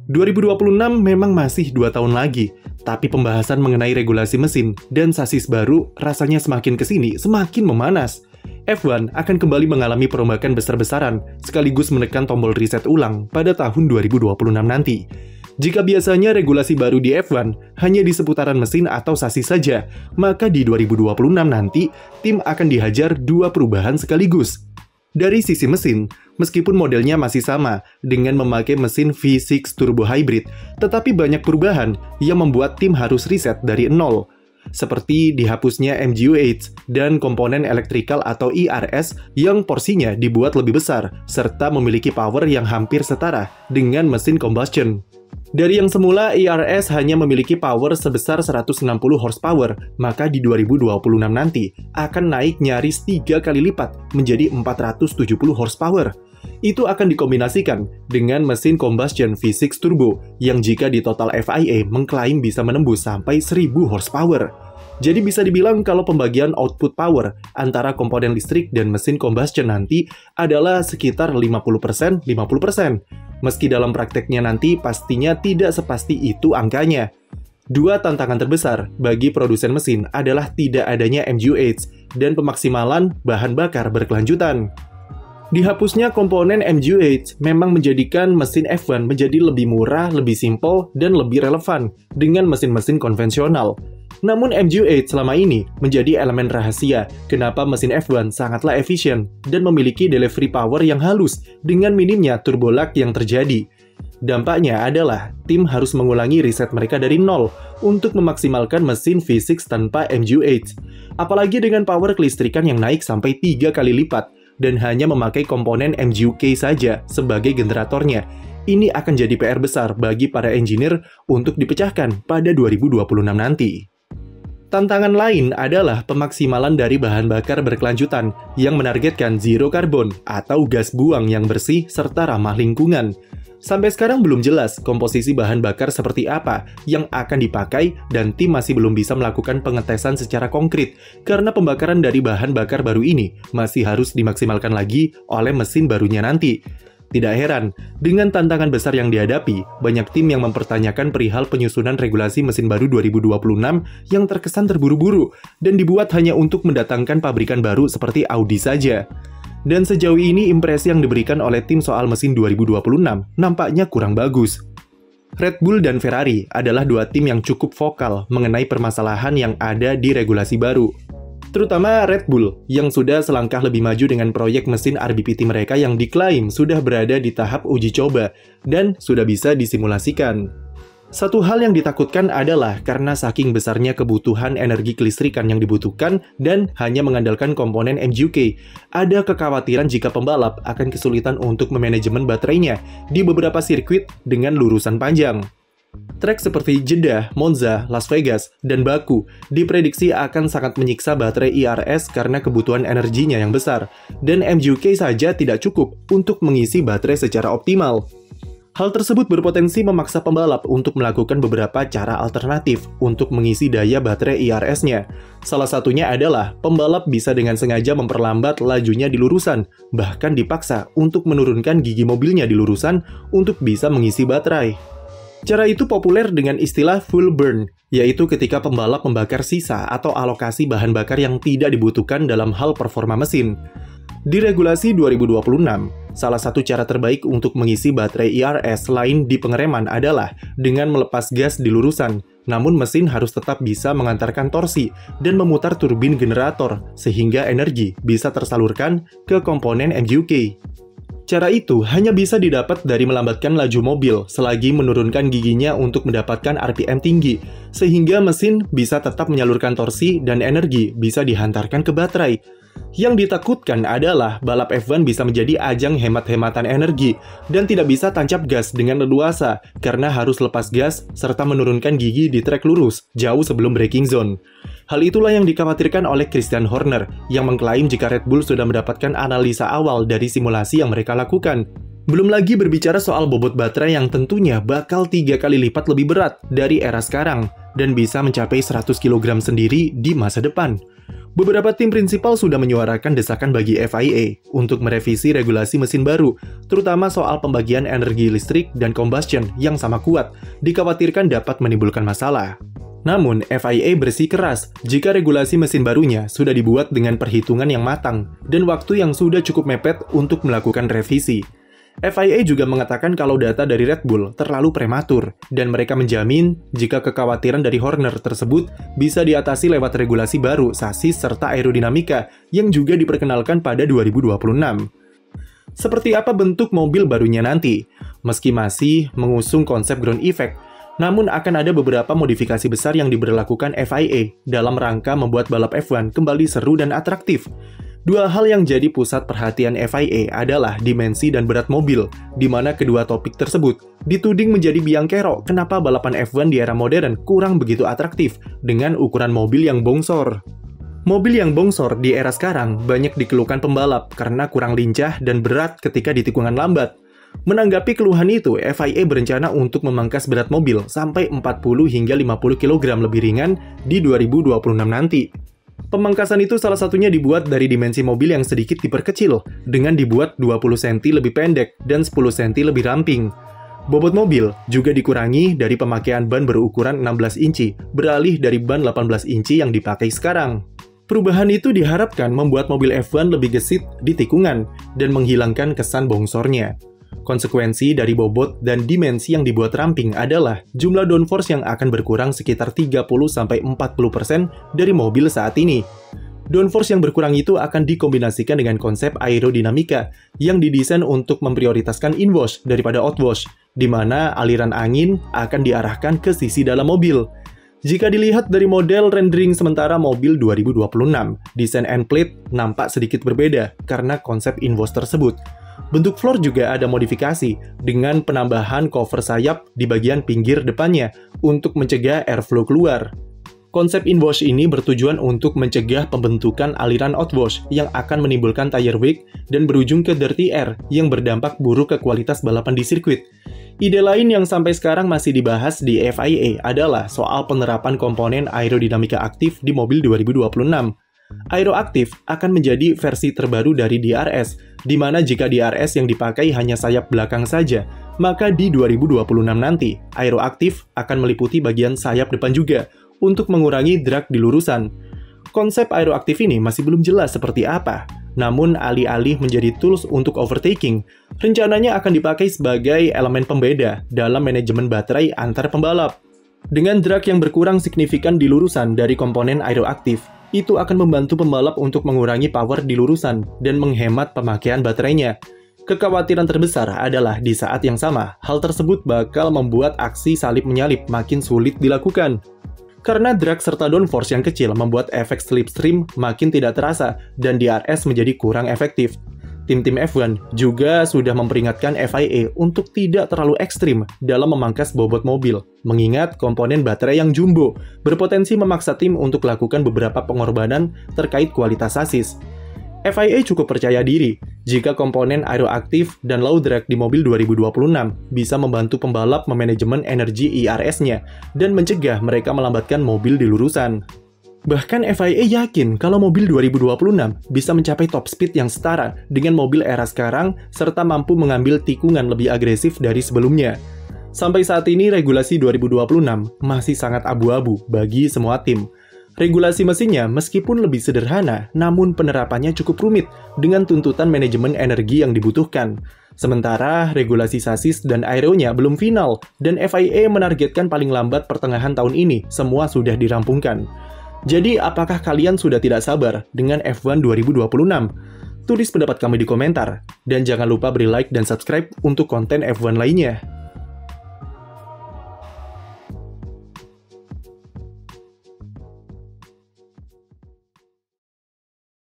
2026 memang masih 2 tahun lagi, tapi pembahasan mengenai regulasi mesin dan sasis baru rasanya semakin kesini semakin memanas. F1 akan kembali mengalami perombakan besar-besaran sekaligus menekan tombol reset ulang pada tahun 2026 nanti. Jika biasanya regulasi baru di F1 hanya di seputaran mesin atau sasis saja, maka di 2026 nanti tim akan dihajar 2 perubahan sekaligus. Dari sisi mesin, meskipun modelnya masih sama dengan memakai mesin V6 Turbo Hybrid, tetapi banyak perubahan yang membuat tim harus riset dari nol. Seperti dihapusnya MGU-H dan komponen elektrikal atau ERS yang porsinya dibuat lebih besar, serta memiliki power yang hampir setara dengan mesin combustion. Dari yang semula ERS hanya memiliki power sebesar 160 horsepower, maka di 2026 nanti akan naik nyaris 3 kali lipat menjadi 470 horsepower. Itu akan dikombinasikan dengan mesin combustion V6 turbo yang jika di total FIA mengklaim bisa menembus sampai 1000 horsepower. Jadi bisa dibilang kalau pembagian output power antara komponen listrik dan mesin combustion nanti adalah sekitar 50%-50%. Meski dalam prakteknya nanti pastinya tidak sepasti itu angkanya. 2 tantangan terbesar bagi produsen mesin adalah tidak adanya MGU-H dan pemaksimalan bahan bakar berkelanjutan. Dihapusnya komponen MGU-H memang menjadikan mesin F1 menjadi lebih murah, lebih simpel, dan lebih relevan dengan mesin-mesin konvensional. Namun MGU-H selama ini menjadi elemen rahasia kenapa mesin F1 sangatlah efisien dan memiliki delivery power yang halus dengan minimnya turbo lag yang terjadi. Dampaknya adalah tim harus mengulangi riset mereka dari nol untuk memaksimalkan mesin V6 tanpa MGU-H. Apalagi dengan power kelistrikan yang naik sampai 3 kali lipat dan hanya memakai komponen MGU-K saja sebagai generatornya. Ini akan jadi PR besar bagi para engineer untuk dipecahkan pada 2026 nanti. Tantangan lain adalah pemaksimalan dari bahan bakar berkelanjutan yang menargetkan zero carbon atau gas buang yang bersih serta ramah lingkungan. Sampai sekarang belum jelas komposisi bahan bakar seperti apa yang akan dipakai dan tim masih belum bisa melakukan pengetesan secara konkret karena pembakaran dari bahan bakar baru ini masih harus dimaksimalkan lagi oleh mesin barunya nanti. Tidak heran, dengan tantangan besar yang dihadapi, banyak tim yang mempertanyakan perihal penyusunan regulasi mesin baru 2026 yang terkesan terburu-buru dan dibuat hanya untuk mendatangkan pabrikan baru seperti Audi saja. Dan sejauh ini impresi yang diberikan oleh tim soal mesin 2026 nampaknya kurang bagus. Red Bull dan Ferrari adalah 2 tim yang cukup vokal mengenai permasalahan yang ada di regulasi baru. Terutama Red Bull, yang sudah selangkah lebih maju dengan proyek mesin RBPT mereka yang diklaim sudah berada di tahap uji coba dan sudah bisa disimulasikan. Satu hal yang ditakutkan adalah karena saking besarnya kebutuhan energi kelistrikan yang dibutuhkan dan hanya mengandalkan komponen MGU-K, ada kekhawatiran jika pembalap akan kesulitan untuk memanajemen baterainya di beberapa sirkuit dengan lurusan panjang. Trek seperti Jeddah, Monza, Las Vegas, dan Baku diprediksi akan sangat menyiksa baterai ERS karena kebutuhan energinya yang besar, dan MGU-K saja tidak cukup untuk mengisi baterai secara optimal. Hal tersebut berpotensi memaksa pembalap untuk melakukan beberapa cara alternatif untuk mengisi daya baterai ERS-nya. Salah satunya adalah pembalap bisa dengan sengaja memperlambat lajunya di lurusan, bahkan dipaksa untuk menurunkan gigi mobilnya di lurusan untuk bisa mengisi baterai. Cara itu populer dengan istilah full burn, yaitu ketika pembalap membakar sisa atau alokasi bahan bakar yang tidak dibutuhkan dalam hal performa mesin. Di regulasi 2026, salah satu cara terbaik untuk mengisi baterai ERS selain di pengereman adalah dengan melepas gas di lurusan, namun mesin harus tetap bisa mengantarkan torsi dan memutar turbin generator sehingga energi bisa tersalurkan ke komponen MGU-K. Cara itu hanya bisa didapat dari melambatkan laju mobil selagi menurunkan giginya untuk mendapatkan RPM tinggi, sehingga mesin bisa tetap menyalurkan torsi dan energi bisa dihantarkan ke baterai. Yang ditakutkan adalah balap F1 bisa menjadi ajang hemat-hematan energi dan tidak bisa tancap gas dengan leluasa karena harus lepas gas serta menurunkan gigi di trek lurus jauh sebelum braking zone. Hal itulah yang dikhawatirkan oleh Christian Horner yang mengklaim jika Red Bull sudah mendapatkan analisa awal dari simulasi yang mereka lakukan. Belum lagi berbicara soal bobot baterai yang tentunya bakal 3 kali lipat lebih berat dari era sekarang dan bisa mencapai 100 kg sendiri di masa depan. Beberapa tim prinsipal sudah menyuarakan desakan bagi FIA untuk merevisi regulasi mesin baru, terutama soal pembagian energi listrik dan combustion yang sama kuat, dikhawatirkan dapat menimbulkan masalah. Namun, FIA bersikeras jika regulasi mesin barunya sudah dibuat dengan perhitungan yang matang dan waktu yang sudah cukup mepet untuk melakukan revisi. FIA juga mengatakan kalau data dari Red Bull terlalu prematur, dan mereka menjamin jika kekhawatiran dari Horner tersebut bisa diatasi lewat regulasi baru sasis serta aerodinamika yang juga diperkenalkan pada 2026. Seperti apa bentuk mobil barunya nanti? Meski masih mengusung konsep ground effect, namun akan ada beberapa modifikasi besar yang diberlakukan FIA dalam rangka membuat balap F1 kembali seru dan atraktif. Dua hal yang jadi pusat perhatian FIA adalah dimensi dan berat mobil, di mana kedua topik tersebut dituding menjadi biang kerok kenapa balapan F1 di era modern kurang begitu atraktif dengan ukuran mobil yang bongsor. Mobil yang bongsor di era sekarang banyak dikeluhkan pembalap karena kurang lincah dan berat ketika di tikungan lambat. Menanggapi keluhan itu, FIA berencana untuk memangkas berat mobil sampai 40 hingga 50 kg lebih ringan di 2026 nanti. Pemangkasan itu salah satunya dibuat dari dimensi mobil yang sedikit diperkecil, dengan dibuat 20 cm lebih pendek dan 10 cm lebih ramping. Bobot mobil juga dikurangi dari pemakaian ban berukuran 16 inci, beralih dari ban 18 inci yang dipakai sekarang. Perubahan itu diharapkan membuat mobil F1 lebih gesit di tikungan dan menghilangkan kesan bongsornya. Konsekuensi dari bobot dan dimensi yang dibuat ramping adalah jumlah downforce yang akan berkurang sekitar 30-40% dari mobil saat ini. Downforce yang berkurang itu akan dikombinasikan dengan konsep aerodinamika yang didesain untuk memprioritaskan inwash daripada outwash, di mana aliran angin akan diarahkan ke sisi dalam mobil. Jika dilihat dari model rendering sementara mobil 2026, desain end plate nampak sedikit berbeda karena konsep inwash tersebut. Bentuk floor juga ada modifikasi dengan penambahan cover sayap di bagian pinggir depannya untuk mencegah airflow keluar. Konsep inwash ini bertujuan untuk mencegah pembentukan aliran outwash yang akan menimbulkan tire wake dan berujung ke dirty air yang berdampak buruk ke kualitas balapan di sirkuit. Ide lain yang sampai sekarang masih dibahas di FIA adalah soal penerapan komponen aerodinamika aktif di mobil 2026. Aeroaktif akan menjadi versi terbaru dari DRS, di mana jika DRS yang dipakai hanya sayap belakang saja, maka di 2026 nanti, aeroaktif akan meliputi bagian sayap depan juga, untuk mengurangi drag di lurusan. Konsep aeroaktif ini masih belum jelas seperti apa, namun alih-alih menjadi tools untuk overtaking, rencananya akan dipakai sebagai elemen pembeda dalam manajemen baterai antar pembalap. Dengan drag yang berkurang signifikan di lurusan dari komponen aeroaktif, itu akan membantu pembalap untuk mengurangi power di lurusan dan menghemat pemakaian baterainya. Kekhawatiran terbesar adalah di saat yang sama, hal tersebut bakal membuat aksi salip-menyalip makin sulit dilakukan. Karena drag serta downforce yang kecil membuat efek slipstream makin tidak terasa dan DRS menjadi kurang efektif. Tim-tim F1 juga sudah memperingatkan FIA untuk tidak terlalu ekstrim dalam memangkas bobot mobil, mengingat komponen baterai yang jumbo berpotensi memaksa tim untuk melakukan beberapa pengorbanan terkait kualitas sasis. FIA cukup percaya diri jika komponen aeroaktif dan low drag di mobil 2026 bisa membantu pembalap memanajemen energi IRS-nya dan mencegah mereka melambatkan mobil di lurusan. Bahkan FIA yakin kalau mobil 2026 bisa mencapai top speed yang setara dengan mobil era sekarang serta mampu mengambil tikungan lebih agresif dari sebelumnya. Sampai saat ini regulasi 2026 masih sangat abu-abu bagi semua tim. Regulasi mesinnya meskipun lebih sederhana, namun penerapannya cukup rumit dengan tuntutan manajemen energi yang dibutuhkan. Sementara regulasi sasis dan aeronya belum final dan FIA menargetkan paling lambat pertengahan tahun ini semua sudah dirampungkan. Jadi, apakah kalian sudah tidak sabar dengan F1 2026? Tulis pendapat kamu di komentar. Dan jangan lupa beri like dan subscribe untuk konten F1 lainnya.